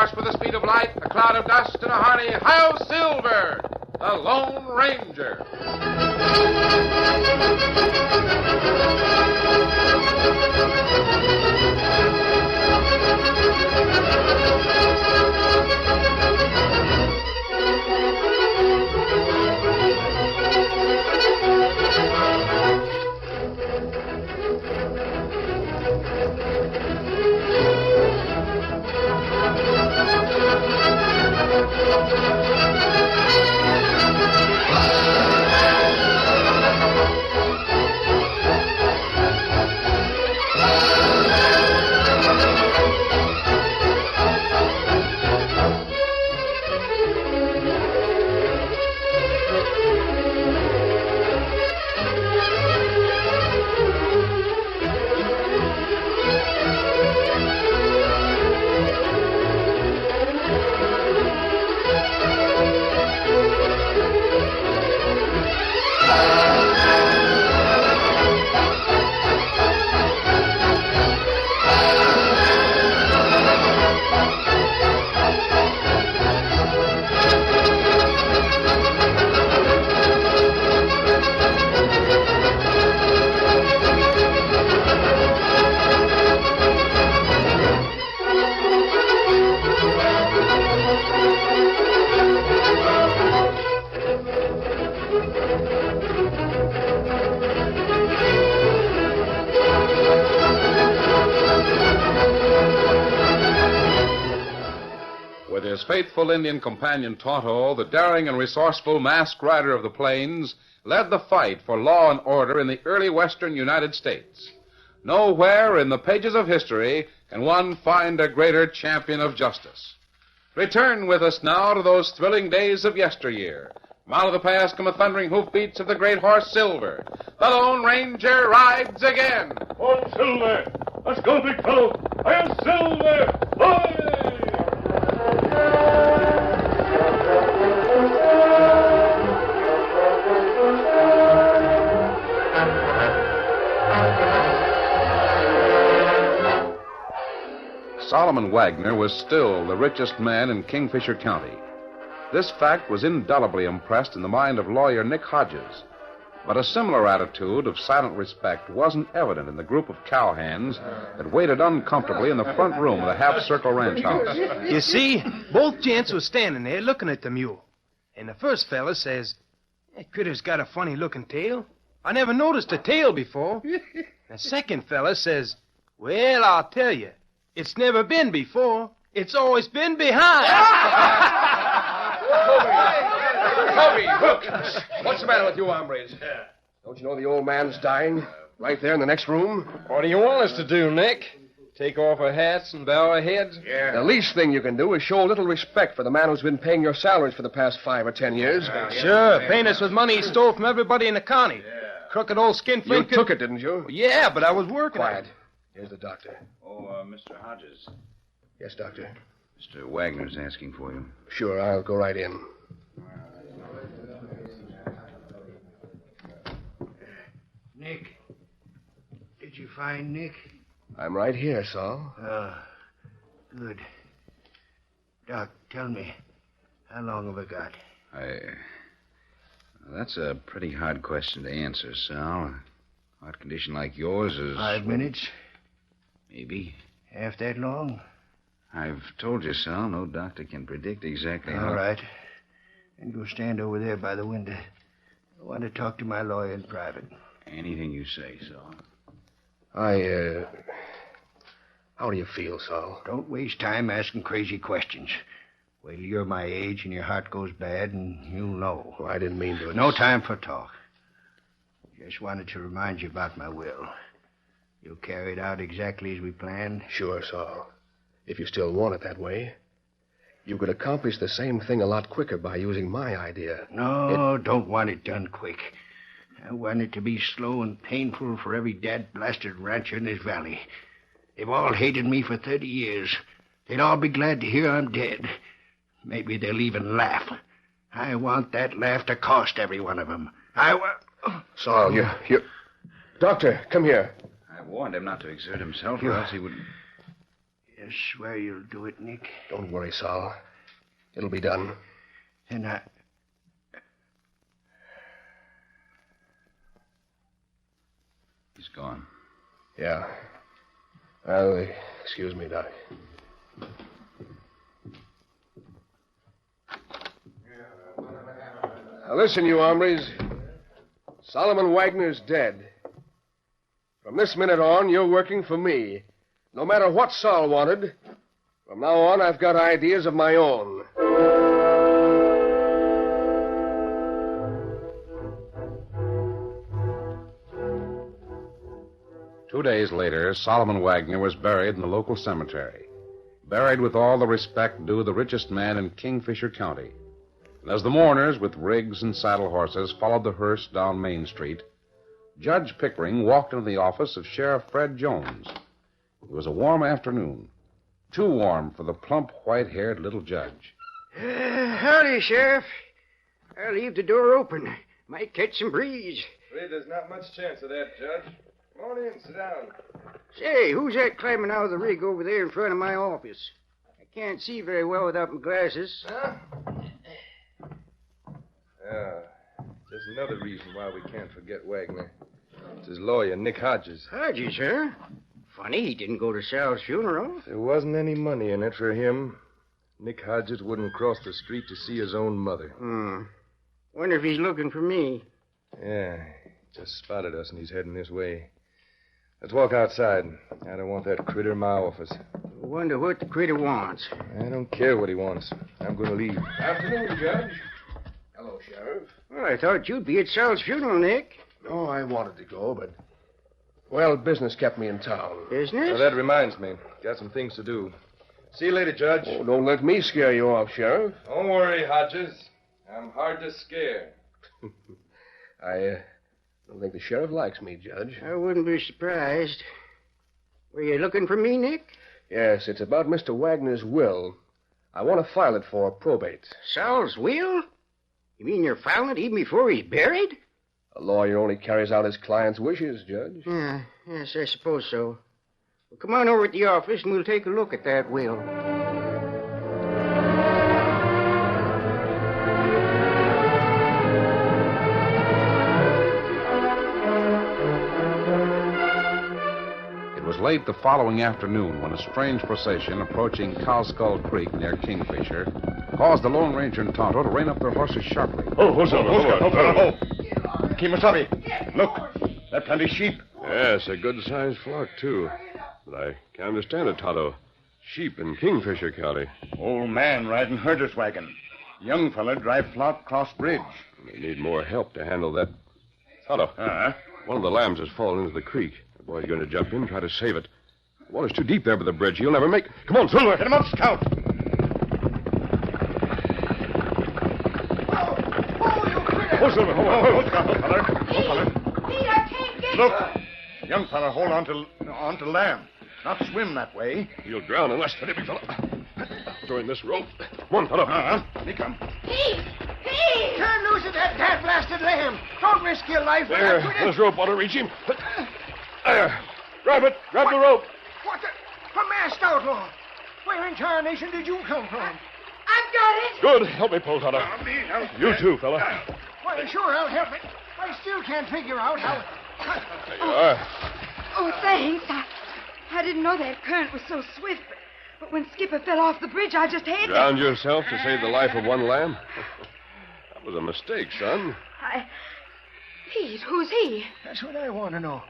horse with the speed of light, a cloud of dust, and a hearty Hi-Yo Silver, the Lone Ranger. With his faithful Indian companion Tonto, the daring and resourceful masked rider of the plains led the fight for law and order in the early western United States. Nowhere in the pages of history can one find a greater champion of justice. Return with us now to those thrilling days of yesteryear. From out of the past come the thundering hoofbeats of the great horse Silver. The Lone Ranger rides again. On Silver! Let's go, big fellow! I am Silver! Hoy! Solomon Wagner was still the richest man in Kingfisher County. This fact was indelibly impressed in the mind of lawyer Nick Hodges. But a similar attitude of silent respect wasn't evident in the group of cowhands that waited uncomfortably in the front room of the half-circle ranch house. You see, both gents was standing there looking at the mule. And the first fella says, "That critter's got a funny-looking tail. I never noticed a tail before." The second fella says, "Well, I'll tell you. It's never been before. It's always been behind." Toby, look! What's the matter with you hombres? Don't you know the old man's dying? Right there in the next room? What do you want us to do, Nick? Take off our hats and bow our heads? Yeah. The least thing you can do is show a little respect for the man who's been paying your salaries for the past 5 or 10 years. Sure, paying us with money he stole from everybody in the county. Crooked old skinflint. You took it, didn't you? Yeah, but I was working. Quiet. Here's the doctor. Mr. Hodges. Yes, doctor. Mr. Wagner's asking for you. Sure, I'll go right in. Nick. Did you find Nick? I'm right here, Saul. Good. Doc, tell me, how long have I got? That's a pretty hard question to answer, Sal. A heart condition like yours is... 5 minutes? Maybe. Half that long? I've told you, Sal, no doctor can predict exactly how... All right. And go stand over there by the window. I want to talk to my lawyer in private. Anything you say, Sal. How do you feel, Saul? Don't waste time asking crazy questions. Wait till you're my age and your heart goes bad and you'll know. Oh, I didn't mean to... No time for talk. Just wanted to remind you about my will. You'll carry it out exactly as we planned? Sure, Saul. If you still want it that way. You could accomplish the same thing a lot quicker by using my idea. No, don't want it done quick. I want it to be slow and painful for every dad-blasted rancher in this valley. They've all hated me for 30 years. They'd all be glad to hear I'm dead. Maybe they'll even laugh. I want that laugh to cost every one of them. Saul, you... Doctor, come here. I warned him not to exert himself, or else he would... You swear you'll do it, Nick? Don't worry, Sol. It'll be done. And I... He's gone. Yeah. Well, excuse me, Doc. Now listen, you hombres. Solomon Wagner's dead. From this minute on, you're working for me. No matter what Sol wanted, from now on, I've got ideas of my own. 2 days later, Solomon Wagner was buried in the local cemetery. Buried with all the respect due the richest man in Kingfisher County. And as the mourners, with rigs and saddle horses, followed the hearse down Main Street, Judge Pickering walked into the office of Sheriff Fred Jones. It was a warm afternoon. Too warm for the plump, white-haired little judge. Howdy, Sheriff. I'll leave the door open. Might catch some breeze. Afraid there's not much chance of that, Judge. Come on in, sit down. Say, who's that climbing out of the rig over there in front of my office? I can't see very well without my glasses. Huh? Yeah, just another reason why we can't forget Wagner. It's his lawyer, Nick Hodges. Hodges, huh? Funny he didn't go to Sal's funeral. There wasn't any money in it for him. Nick Hodges wouldn't cross the street to see his own mother. Wonder if he's looking for me. Yeah, he just spotted us and he's heading this way. Let's walk outside. I don't want that critter in my office. Wonder what the critter wants. I don't care what he wants. I'm going to leave. Afternoon, Judge. Hello, Sheriff. Well, I thought you'd be at Sal's funeral, Nick. Oh, I wanted to go, but... Well, business kept me in town. Business? Well, that reminds me. Got some things to do. See you later, Judge. Oh, don't let me scare you off, Sheriff. Don't worry, Hodges. I'm hard to scare. I don't think the sheriff likes me, Judge. I wouldn't be surprised. Were you looking for me, Nick? Yes, it's about Mr. Wagner's will. I want to file it for probate. Sal's will? You mean you're filing it even before he's buried? A lawyer only carries out his client's wishes, Judge. Yes, I suppose so. Well, come on over to the office and we'll take a look at that will. It was late the following afternoon when a strange procession approaching Cowskull Creek near Kingfisher caused the Lone Ranger and Tonto to rein up their horses sharply. Oh, Kimasabi, look, that plenty sheep. Yes, a good-sized flock, too. But I can't understand it, Tonto. Sheep in Kingfisher County. Old man riding herder's wagon. Young fella drive flock cross bridge. They need more help to handle that. Tonto, one of the lambs has fallen into the creek. The boy's going to jump in and try to save it. The water's too deep there by the bridge. He'll never make... Come on, Silver! Get him up, Scout. Oh, Silver, hold Scout, feller. Pete, I can't get Look, young fella, hold on to lamb. Not swim that way. He'll drown unless the big fella. Throw in this rope. Come on, fellow. He come. Pete! Turn loose of that blasted lamb. Don't risk your life. There, this rope ought to reach him. There. Grab it. Grab the rope. What the? A masked outlaw. Where in tarnation did you come from? I've got it! Good. Help me pull, Tonto. You too, fella. Well, sure, I'll help it. I still can't figure out how... There you are. Oh, thanks. I didn't know that current was so swift, but when Skipper fell off the bridge, I just had to... Drowned yourself to save the life of one lamb? That was a mistake, son. Pete, who's he? That's what I want to know.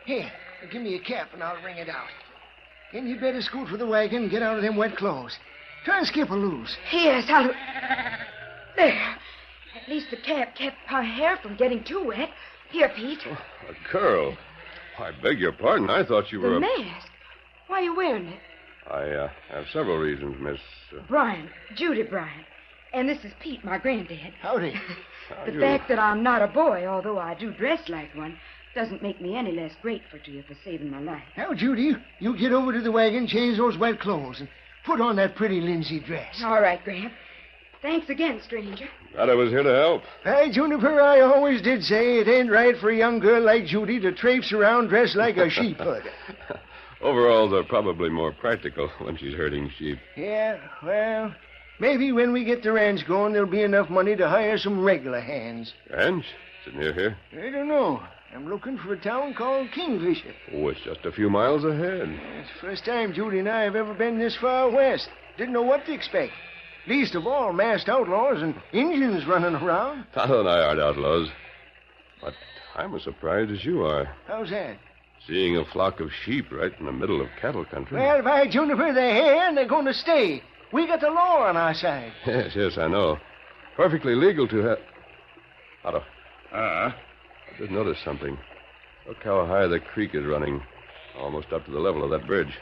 Here, give me a cap and I'll wring it out. Then you'd better scoot for the wagon and get out of them wet clothes. Try and Skipper loose. Yes, I'll... There. At least the cap kept my hair from getting too wet. Here, Pete. Oh, a girl. I beg your pardon. I thought you were The mask. Why are you wearing it? I have several reasons, Miss... Bryant. Judy Bryant. And this is Pete, my granddad. Howdy. The fact that I'm not a boy, although I do dress like one, doesn't make me any less grateful to you for saving my life. Now, Judy, you get over to the wagon, change those wet clothes, and put on that pretty linsey dress. All right, Gramp. Thanks again, stranger. Glad I was here to help. Hey, Juniper, I always did say it ain't right for a young girl like Judy to traipse around dressed like a sheep hood. Overalls are probably more practical when she's herding sheep. Yeah, well, maybe when we get the ranch going, there'll be enough money to hire some regular hands. Ranch? Is it near here? I don't know. I'm looking for a town called Kingfisher. Oh, it's just a few miles ahead. It's the first time Judy and I have ever been this far west. Didn't know what to expect. Least of all, masked outlaws and Indians running around. Tonto and I aren't outlaws. But I'm as surprised as you are. How's that? Seeing a flock of sheep right in the middle of cattle country. Well, by Juniper, they're here and they're going to stay. We got the law on our side. Yes, I know. Perfectly legal to have... Otto. I just noticed something. Look how high the creek is running. Almost up to the level of that bridge.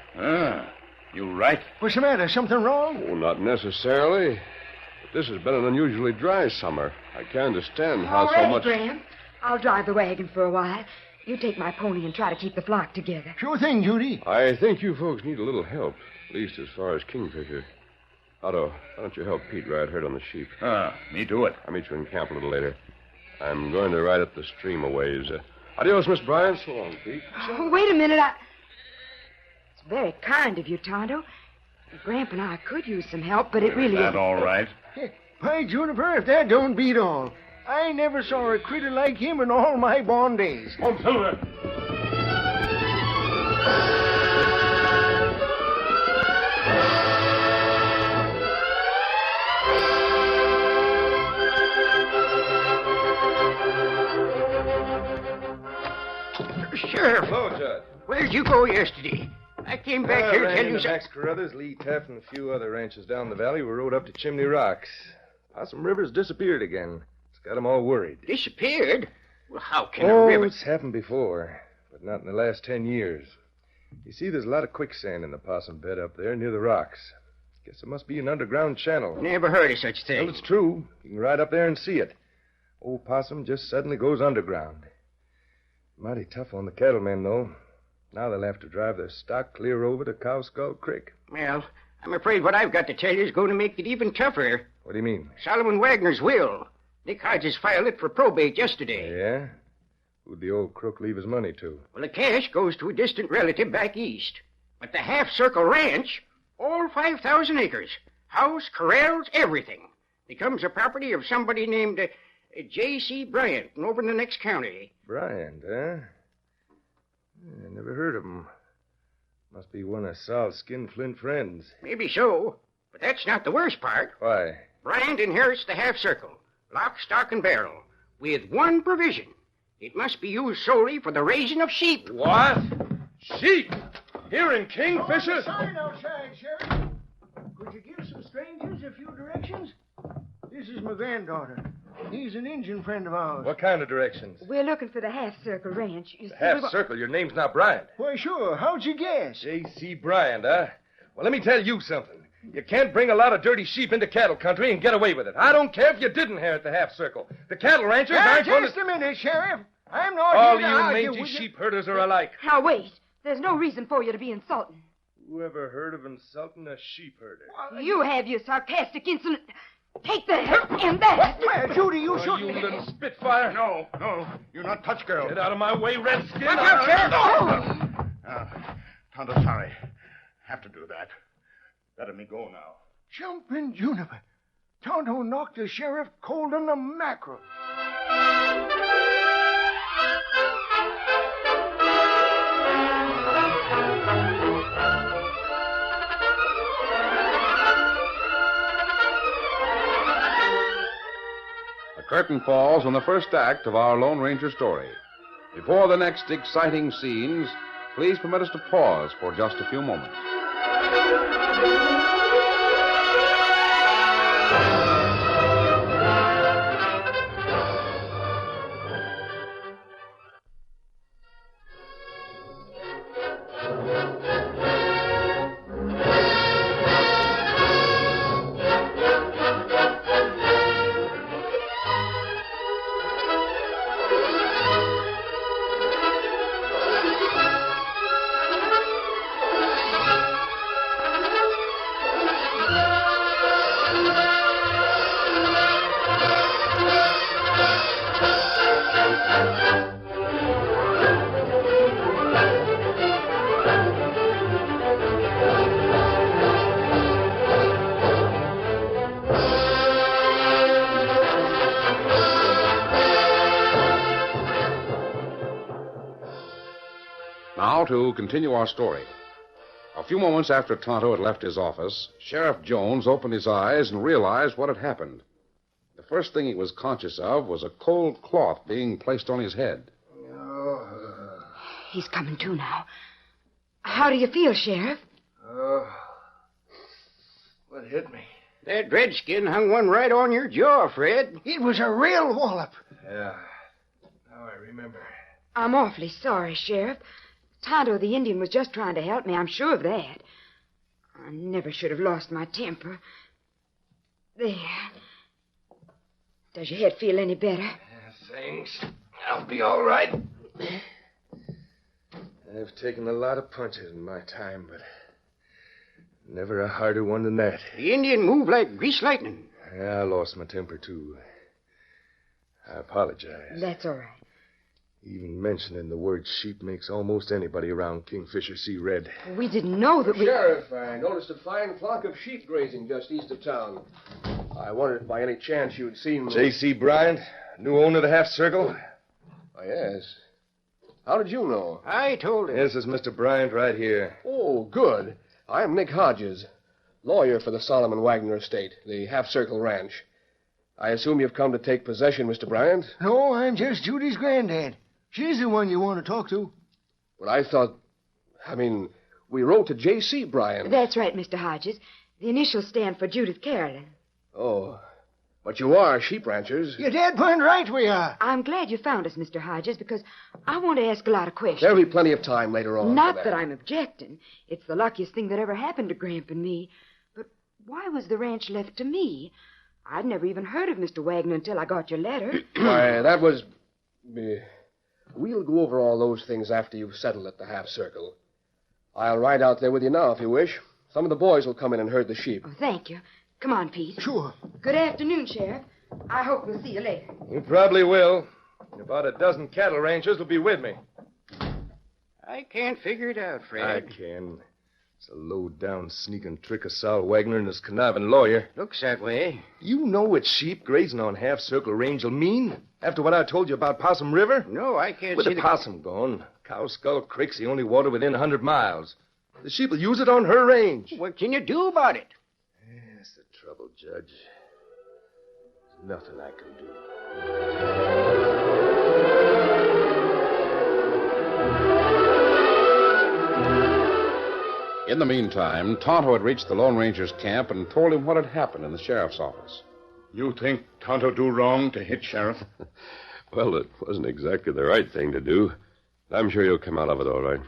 You right? What's the matter? Something wrong? Oh, not necessarily. But this has been an unusually dry summer. I can't understand how All so right, much... Graham. I'll drive the wagon for a while. You take my pony and try to keep the flock together. Sure thing, Judy. I think you folks need a little help, at least as far as Kingfisher. Otto, why don't you help Pete ride herd on the sheep? Me do it. I'll meet you in camp a little later. I'm going to ride up the stream a ways. Adios, Miss Bryant. So long, Pete. Oh, wait a minute. It's very kind of you, Tonto. Gramp and I could use some help, but it really Is that isn't. all right? By Juniper, if that don't beat all. I never saw a critter like him in all my born days. On, Silver. Sheriff, Hello, Judge. where'd you go yesterday? I came back here to tell you something. Max Carruthers, Lee Taft, and a few other ranches down the valley were rode up to Chimney Rocks. Possum River's disappeared again. It's got 'em all worried. Disappeared? Well, how can a Oh, river... it's happened before, but not in the last 10 years. You see, there's a lot of quicksand in the possum bed up there near the rocks. Guess it must be an underground channel. Never heard of such thing. Well, it's true. You can ride up there and see it. Old possum just suddenly goes underground. Mighty tough on the cattlemen, though. Now they'll have to drive their stock clear over to Cowskull Creek. Well, I'm afraid what I've got to tell you is going to make it even tougher. What do you mean? Solomon Wagner's will. Nick Hodges filed it for probate yesterday. Yeah? Who'd the old crook leave his money to? Well, the cash goes to a distant relative back east. But the Half Circle Ranch, all 5,000 acres, house, corrals, everything, becomes the property of somebody named J.C. Bryant over in the next county. Bryant, huh? I never heard of him. Must be one of Sol's skin-flint friends. Maybe so, but that's not the worst part. Why? Bryant inherits the Half Circle, lock, stock, and barrel, with one provision. It must be used solely for the raising of sheep. What? Sheep? Here in Kingfisher? Sign outside, Sheriff. Could you give some strangers a few directions? This is my granddaughter. He's an Indian friend of ours. What kind of directions? We're looking for the Half Circle Ranch. You see, Half Circle. Your name's not Bryant. Why, sure. How'd you guess? J.C. Bryant, huh? Well, let me tell you something. You can't bring a lot of dirty sheep into cattle country and get away with it. I don't care if you did inherit the Half Circle. The cattle ranchers aren't going Just a minute, Sheriff. I'm not All here to you argue mangy with you. sheep herders are alike. Now, wait. There's no reason for you to be insulting. Who ever heard of insulting a sheep herder? You have your sarcastic, insolent... Take that and that. Well, Judy, you Oh, shouldn't... you little spitfire. No, you not touch girl. Get out of my way, redskin. Watch out, Sheriff! Tonto, sorry. Have to do that. Better me go now. Jumping Juniper. Tonto knocked the sheriff cold on the mackerel. The curtain falls on the first act of our Lone Ranger story. Before the next exciting scenes, please permit us to pause for just a few moments. now to continue our story. A few moments after Tonto had left his office, Sheriff Jones opened his eyes and realized what had happened. The first thing he was conscious of was a cold cloth being placed on his head. He's coming to now. How do you feel, Sheriff? What hit me? That redskin hung one right on your jaw, Fred. It was a real wallop. Yeah. Now I remember. I'm awfully sorry, Sheriff. Tonto the Indian was just trying to help me, I'm sure of that. I never should have lost my temper. There. Does your head feel any better? Thanks. I'll be all right. I've taken a lot of punches in my time, but never a harder one than that. The Indian moved like greased lightning. Yeah, I lost my temper, too. I apologize. That's all right. Even mentioning the word sheep makes almost anybody around Kingfisher see red. We didn't know that we... Sheriff, I noticed a fine flock of sheep grazing just east of town. I wondered if by any chance you'd seen... J.C. Bryant, new owner of the Half Circle? Oh, yes. How did you know? I told him. This is Mr. Bryant right here. Oh, good. I'm Nick Hodges, lawyer for the Solomon Wagner estate, the Half Circle Ranch. I assume you've come to take possession, Mr. Bryant? No, I'm just Judy's granddad. She's the one you want to talk to. Well, I thought... we wrote to J.C. Bryant. That's right, Mr. Hodges. The initials stand for Judith Carolyn. Oh, but you are sheep ranchers. You're dead burned right we are. I'm glad you found us, Mr. Hodges, because I want to ask a lot of questions. There'll be plenty of time later on. Not for that I'm objecting. It's the luckiest thing that ever happened to Gramp and me. But why was the ranch left to me? I'd never even heard of Mr. Wagner until I got your letter. Why, that was... We'll go over all those things after you've settled at the Half Circle. I'll ride out there with you now if you wish. Some of the boys will come in and herd the sheep. Oh, thank you. Come on, Pete. Sure. Good afternoon, Sheriff. I hope we'll see you later. You probably will. About a dozen cattle ranchers will be with me. I can't figure it out, Fred. I can. It's a low-down, sneaking trick of Sol Wagner and his conniving lawyer. Looks that way. You know what sheep grazing on Half Circle Range will mean? After what I told you about Possum River? No, I can't With see the possum gone, Cow Skull Creek's the only water within 100 miles. The sheep will use it on her range. What can you do about it? That's the trouble, Judge. There's nothing I can do. In the meantime, Tonto had reached the Lone Ranger's camp and told him what had happened in the sheriff's office. You think Tonto do wrong to hit Sheriff? Well, it wasn't exactly the right thing to do. I'm sure you'll come out of it all right.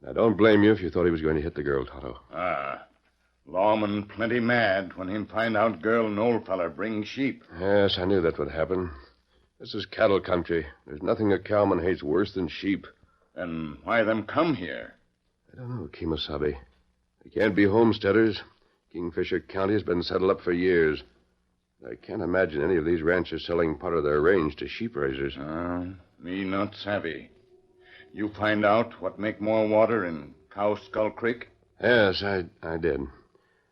I don't blame you if you thought he was going to hit the girl, Tonto. Lawman plenty mad when him find out girl and old feller bring sheep. Yes, I knew that would happen. This is cattle country. There's nothing a cowman hates worse than sheep. And why them come here? I don't know, Kemosabe. They can't be homesteaders. Kingfisher County has been settled up for years. I can't imagine any of these ranchers selling part of their range to sheep raisers. Me not savvy. You find out what make more water in Cow Skull Creek? Yes, I did.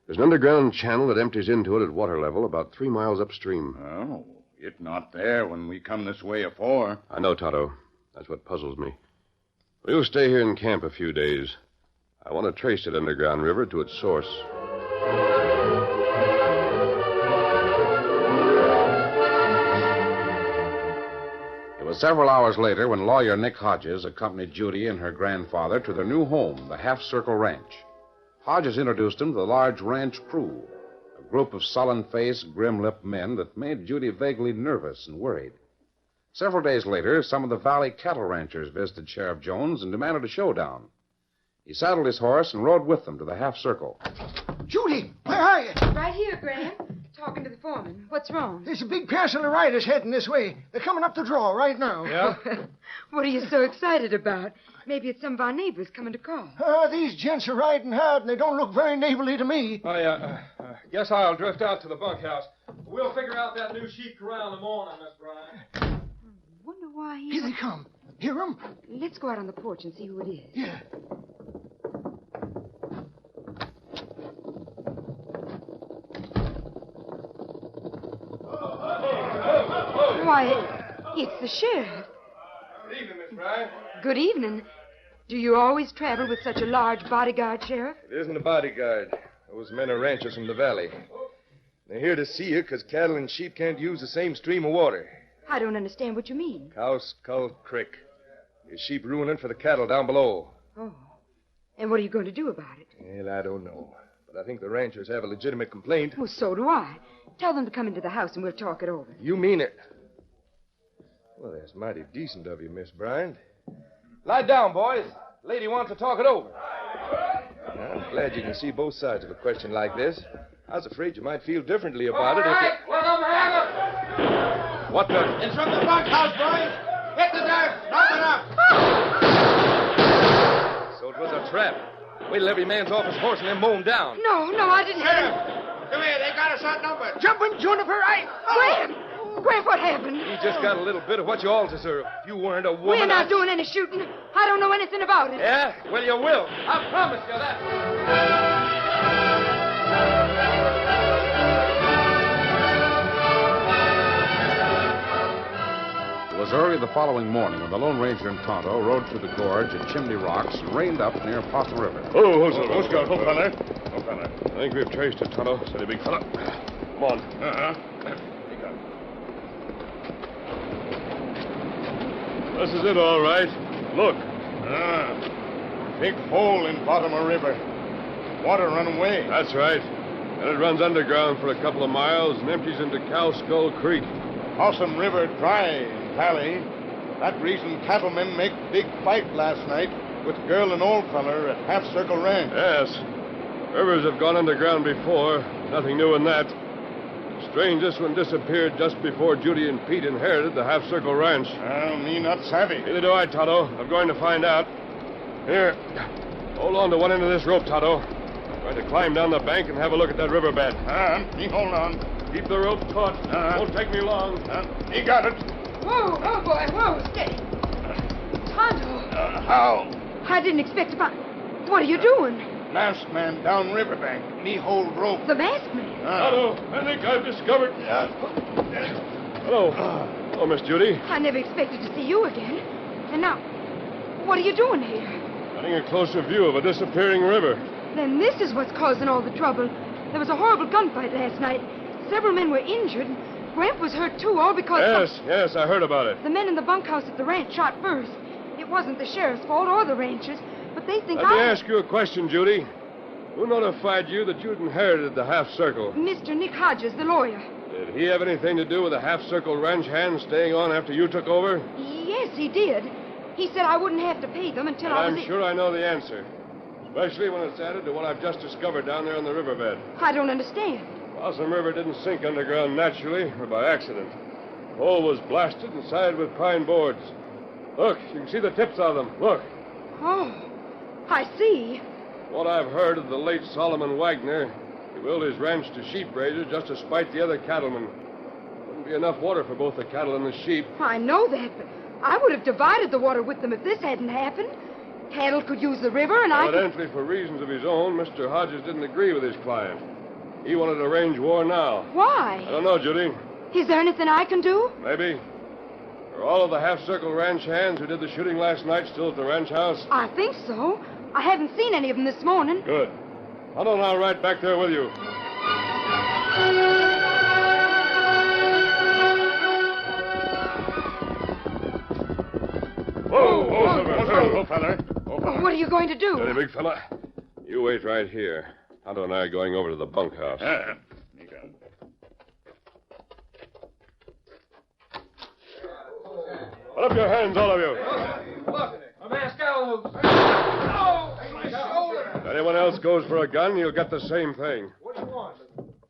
There's an underground channel that empties into it at water level about 3 miles upstream. Oh, it not there when we come this way afore. I know, Tonto. That's what puzzles me. We'll stay here in camp a few days. I want to trace that underground river to its source. It was several hours later when lawyer Nick Hodges accompanied Judy and her grandfather to their new home, the Half Circle Ranch. Hodges introduced him to the large ranch crew, a group of sullen-faced, grim-lipped men that made Judy vaguely nervous and worried. Several days later, some of the valley cattle ranchers visited Sheriff Jones and demanded a showdown. He saddled his horse and rode with them to the Half Circle. Judy, where are you? Right here, Graham. Talking to the foreman. What's wrong? There's a big pass on the riders heading this way. They're coming up the draw right now. Yeah? What are you so excited about? Maybe it's some of our neighbors coming to call. These gents are riding hard, and they don't look very neighborly to me. I guess I'll drift out to the bunkhouse. We'll figure out that new sheep corral in the morning, Miss Bryant. Wonder why he... Here they come. Hear them? Let's go out on the porch and see who it is. Yeah. Why, it's the sheriff. Good evening, Miss Bryant. Good evening. Do you always travel with such a large bodyguard, Sheriff? It isn't a bodyguard. Those men are ranchers from the valley. They're here to see you because cattle and sheep can't use the same stream of water. I don't understand what you mean. Cow Skull Creek. Your sheep ruining for the cattle down below. Oh. And what are you going to do about it? Well, I don't know. But I think the ranchers have a legitimate complaint. Well, so do I. Tell them to come into the house and we'll talk it over. You mean it? Well, that's mighty decent of you, Miss Bryant. Lie down, boys. Lady wants to talk it over. I'm glad you can see both sides of a question like this. I was afraid you might feel differently about it if you... Let them have it. What the... It's from the bunkhouse, boys. Hit the dirt. Knock it up. So it was a trap. Wait till every man's off his horse and then mow him down. No, I didn't... Come here. They got us outnumbered. Jumping Juniper, Grant, what happened? You just got a little bit of what you all deserve. If you weren't a woman... We're not doing any shooting. I don't know anything about it. Yeah? Well, you will. I promise you that. It was early the following morning when the Lone Ranger and Tonto rode through the gorge at Chimney Rocks and reined up near Possum River. Who's got it, fella? I think we've traced it, Tonto. Steady, big fella. Come on. This is it, all right. Look. Big hole in bottom of river. Water run away. That's right. And it runs underground for a couple of miles and empties into Cow Skull Creek. Possum River dry in Pally. That reason cattlemen make big fight last night with girl and old feller at Half Circle Ranch. Yes. Rivers have gone underground before. Nothing new in that. Strange this one disappeared just before Judy and Pete inherited the Half Circle Ranch. Well, me not savvy. Neither do I, Tonto. I'm going to find out. Here. Hold on to one end of this rope, Tonto. I'm going to climb down the bank and have a look at that riverbed. Me hold on. Keep the rope taut. Won't take me long. He got it. Whoa, boy, whoa, steady. Tonto. How? I didn't expect to find... What are you doing? Last man down riverbank. Me hold rope. The masked man. Tonto, I think I've discovered... Hello. Oh, Miss Judy. I never expected to see you again. And now, what are you doing here? Getting a closer view of a disappearing river. Then this is what's causing all the trouble. There was a horrible gunfight last night. Several men were injured. Grant was hurt, too, all because... Yes, I heard about it. The men in the bunkhouse at the ranch shot first. It wasn't the sheriff's fault or the ranchers, but they think Let me ask you a question, Judy. Who notified you that you'd inherited the Half Circle? Mr. Nick Hodges, the lawyer. Did he have anything to do with the Half Circle ranch hands staying on after you took over? Yes, he did. He said I wouldn't have to pay them until I was... I'm sure I know the answer. Especially when it's added to what I've just discovered down there on the riverbed. I don't understand. Possum River didn't sink underground naturally or by accident. The hole was blasted and sided with pine boards. Look, you can see the tips of them. Look. Oh, I see. What I've heard of the late Solomon Wagner, he willed his ranch to sheep raisers just to spite the other cattlemen. Wouldn't be enough water for both the cattle and the sheep. I know that, but I would have divided the water with them if this hadn't happened. Cattle could use the river, and Evidently, for reasons of his own, Mr. Hodges didn't agree with his client. He wanted to arrange war now. Why? I don't know, Judy. Is there anything I can do? Maybe. Are all of the Half Circle ranch hands who did the shooting last night still at the ranch house? I think so. I haven't seen any of them this morning. Good. Tonto and I'll ride back there with you. Whoa, fella. What are you going to do? Steady, big fella. You wait right here. Tonto and I are going over to the bunkhouse. Put up your hands, all of you. Look, a masked gallows. Oh, my shoulder. If anyone else goes for a gun, you'll get the same thing. What do you want?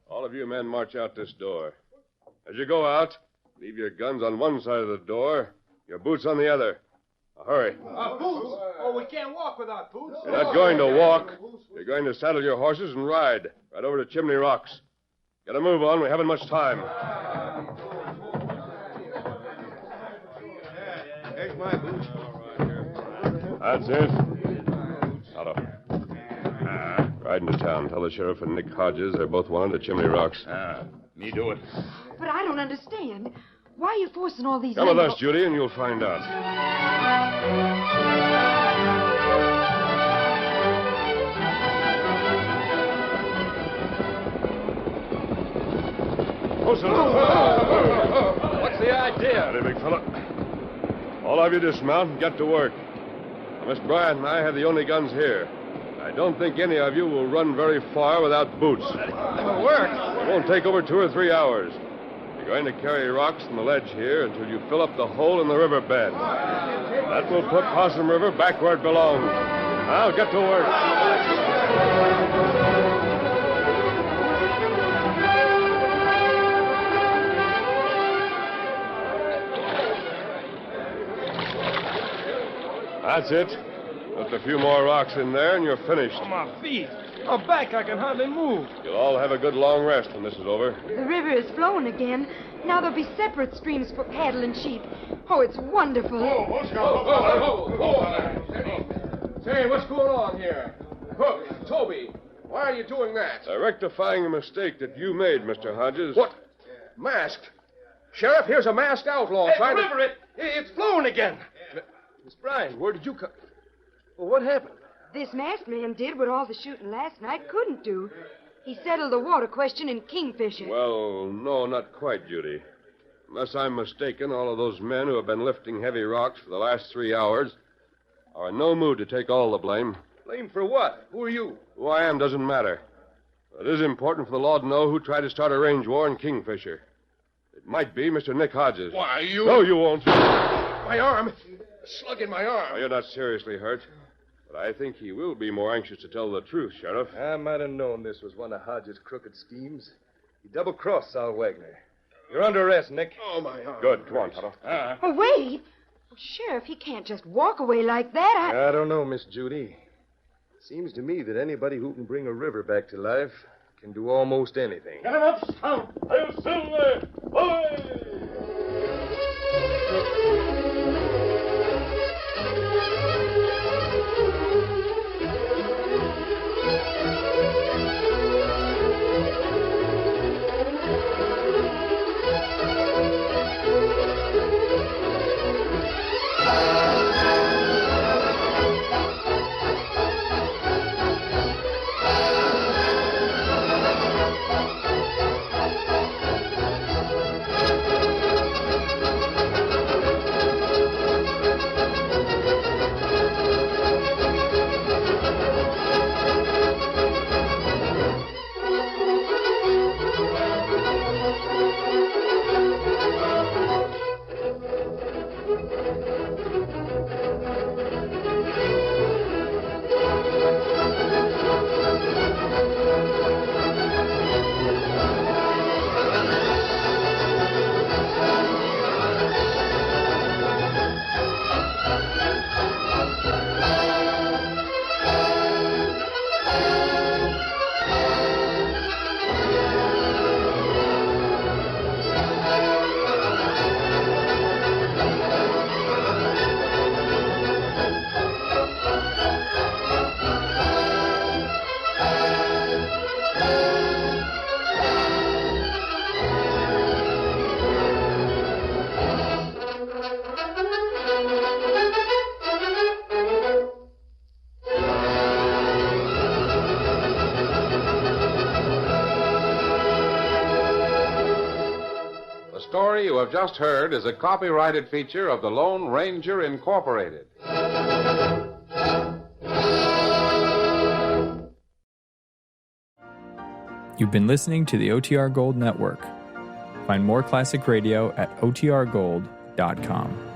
All of you men march out this door. As you go out, leave your guns on one side of the door, your boots on the other. Now, hurry. Boots? Oh, we can't walk without boots. You're not going to walk. You're going to saddle your horses and ride right over to Chimney Rocks. Get a move on. We haven't much time. There's my boots. That's it. Tonto. Ride into town. Tell the sheriff and Nick Hodges they're both wanted at Chimney Rocks. Me do it. But I don't understand. Why are you forcing all these Come with men us, Judy, and you'll find out. closer. What's the idea? Ready, big fella? All of you dismount and get to work. Now, Miss Bryant and I have the only guns here. I don't think any of you will run very far without boots. Work? It won't take over 2 or 3 hours. You're going to carry rocks from the ledge here until you fill up the hole in the river bed. That will put Possum River back where it belongs. Now get to work. That's it. Just a few more rocks in there and you're finished. On my feet. My back, I can hardly move. You'll all have a good long rest when this is over. The river is flowing again. Now there'll be separate streams for cattle and sheep. Oh, it's wonderful. Say, what's going on here? Hook, Toby, why are you doing that? Rectifying a mistake that you made, Mr. Hodges. What? Masked? Sheriff, here's a masked outlaw trying to... It's flowing again. Miss Bryant, where did you come? Well, what happened? This masked man did what all the shooting last night couldn't do. He settled the water question in Kingfisher. Well, no, not quite, Judy. Unless I'm mistaken, all of those men who have been lifting heavy rocks for the last 3 hours are in no mood to take all the blame. Blame for what? Who are you? Who I am doesn't matter. It is important for the law to know who tried to start a range war in Kingfisher. It might be Mr. Nick Hodges. Why, you... No, you won't. My arm. A slug in my arm. Oh, you're not seriously hurt. But I think he will be more anxious to tell the truth, Sheriff. I might have known this was one of Hodges' crooked schemes. He double-crossed Sal Wagner. You're under arrest, Nick. Oh, my arm. Good. Come on, Tonto. Oh, wait. Oh, Sheriff, he can't just walk away like that. I don't know, Miss Judy. Seems to me that anybody who can bring a river back to life can do almost anything. Get him up, Scout. I'll Silver. Away! The story you have just heard is a copyrighted feature of the Lone Ranger Incorporated. You've been listening to the OTR Gold Network. Find more classic radio at otrgold.com.